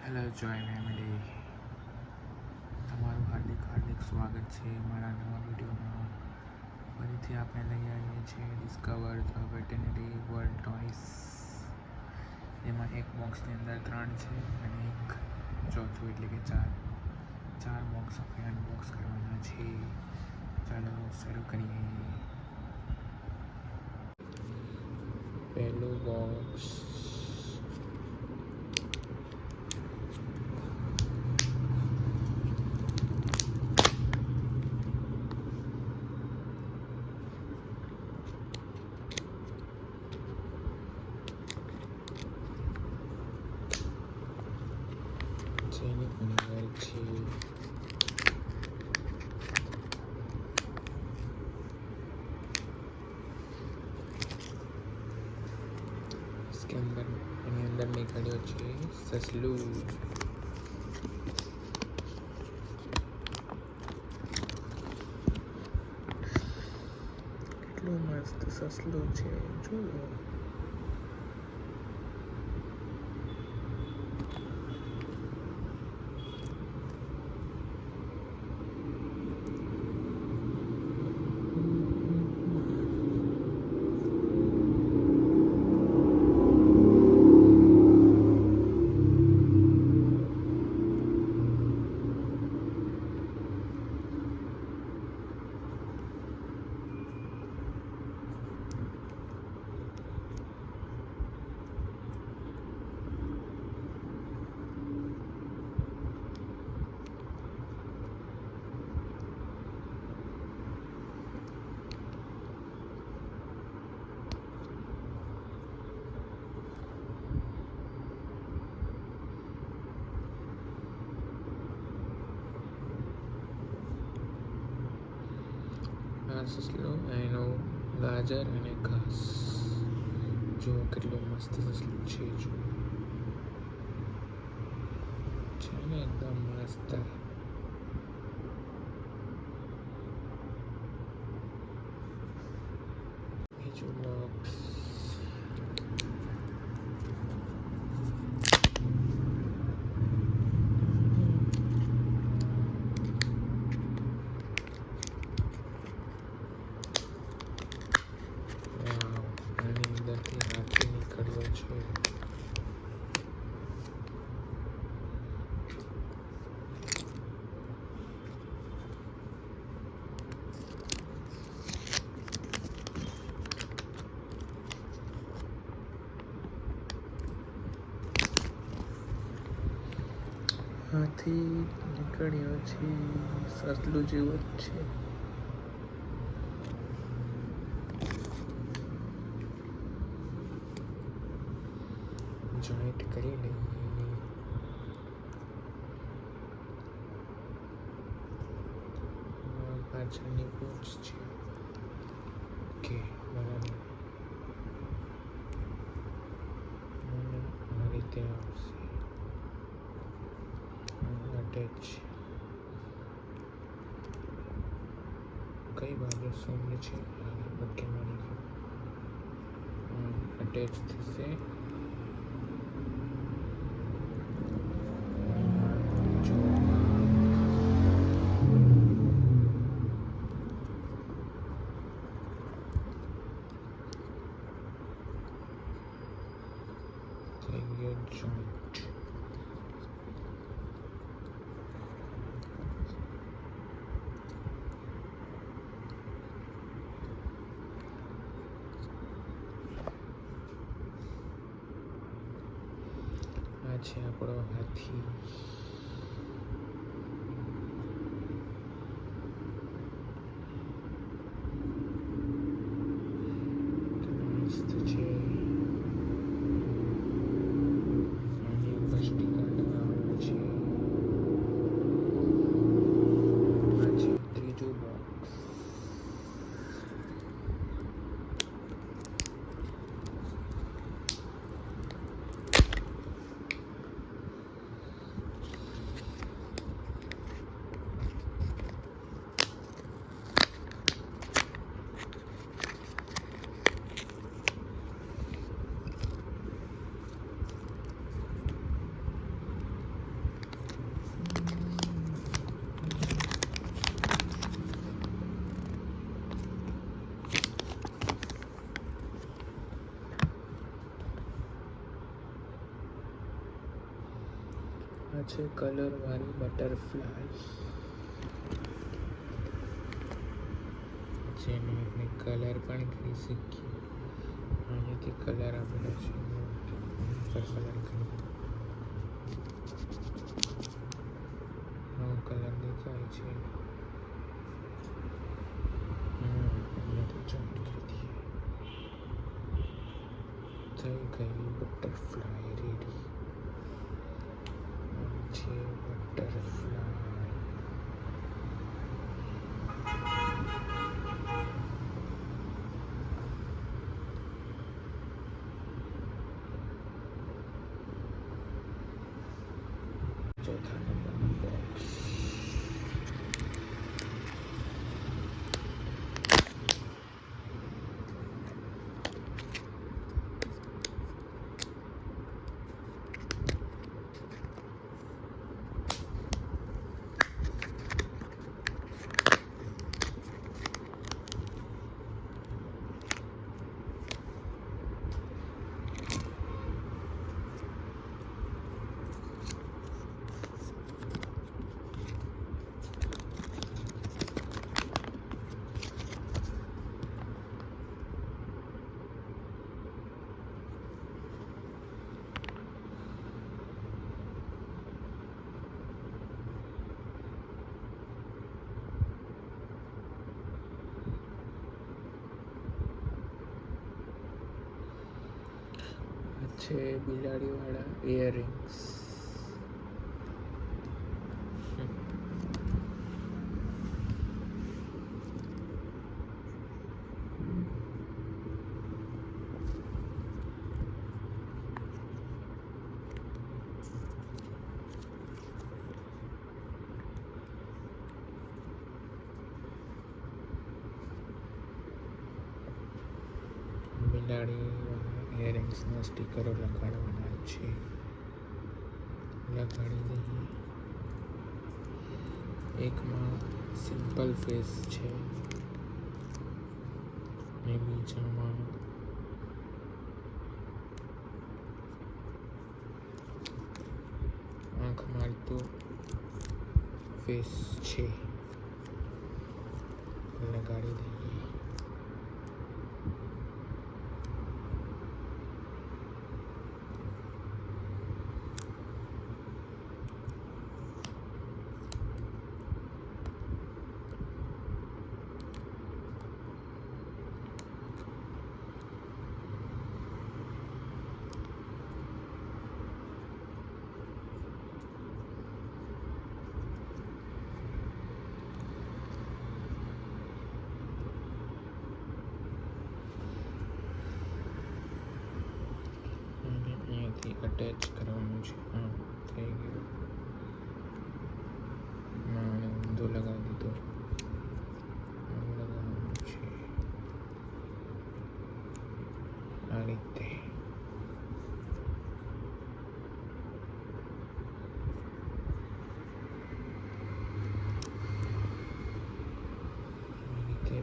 Hello જોય family, તમારું હાર્દિક સ્વાગત છે મારા નવા વિડીયોમાં. ફરીથી આપણે લઈ આવીએ છીએ discover the veterinary world toys. એમાં એક બોક્સની અંદર 3 છે અને એક ચોથું એટલે કે 4 બોક્સ આપણે અનબોક્સ કરવાના છે. ચાલો શરૂ કરીએ. પહેલું બોક્સ જેની અંદર છે એની અંદર નીકળ્યો છે સસલું. કેટલું મસ્ત સસલું છે, જુઓ. સસલું એનું ગાજર અને ઘાસ. જો કેટલું મસ્ત સસલું છે, જો છે ને એકદમ મસ્ત. બીજું બોક્સ હાથી નીકળ્યો છે. હાથી નીકળ્યો છે, સસલું જેવું જ છે. જોઈન્ટ કરી લઈએ. પાછળની પૂંછ છે. ઓકે, બરાબર. આ રીતે આવશે. અટેચ કઈ બાજુ સૂંઢ છે? ઓકે, મળી ગયું. અટેચ થશે. જોઈન્ટ આ છે આપણો હાથી. મસ્ત છે. આ છે કલરવાળી બટરફ્લાય, જેનો આપણે કલર પણ કરી શકીએ. અહીંયાથી કલર આપેલો છે, પર કલર કરી નવો કલર દેખાય છે. અહીંયાથી જોઈન્ટ કરી દઈએ. થઈ ગઈ બટરફ્લાય રેડી. છે બટરફ્લાય. ચોથા નંબરનું બોક્સ. છે બિલાડીવાળા ઇયરિંગ્સ. બિલાડીવાળા ઇયરિંગ્સના સ્ટીકરો લગાડવાના છે. લગાડી દઈએ. એકમાં સિમ્પલ ફેસ છે ને બીજામાં આંખ મારતું ફેસ છે. લગાડી દઈએ. અહીંયાથી અટેચ કરવાનું છે. હા, થઈ ગયું. ઊંધો લગાવી દીધો. લગાવવાનું છે આ રીતે.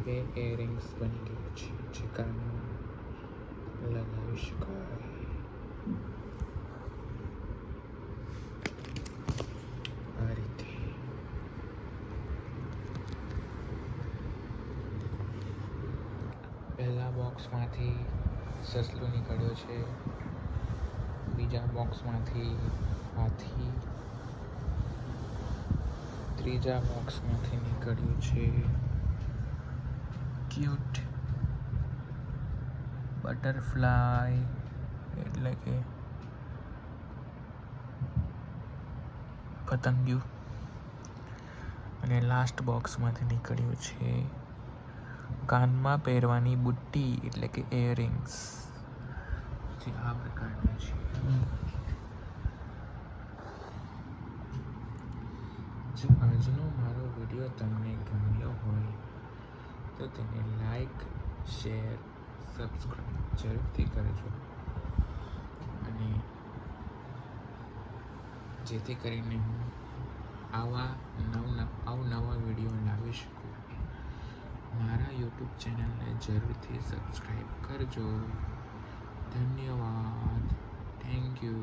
બે ઇયરિંગ્સ બની ગયું છે, જે કાનમાં લગાવી શકાય. આ રીતે. પહેલા બોક્સમાંથી સસલું નીકળ્યો છે, બીજા બોક્સમાંથી હાથી, ત્રીજા બોક્સમાંથી નીકળ્યું છે ક્યુટ બટરફ્લાય, એટલે કે પતંગિયું. અને લાસ્ટ બોક્સમાંથી નીકળ્યું છે કાનમાં પહેરવાની બુટ્ટી, એટલે કે ઇયરિંગ્સ, જે આ પ્રકારની છે. જો આજનો મારો વિડીયો તમને ગમ્યો હોય તો તેને લાઈક, શેર, સબસ્ક્રાઈબ જરૂરથી કરજો, અને જેથી કરીને હું નવા વિડીયો લાવી શકું. મારા યુટ્યુબ ચેનલને જરૂરથી સબસ્ક્રાઈબ કરજો. ધન્યવાદ. Thank you.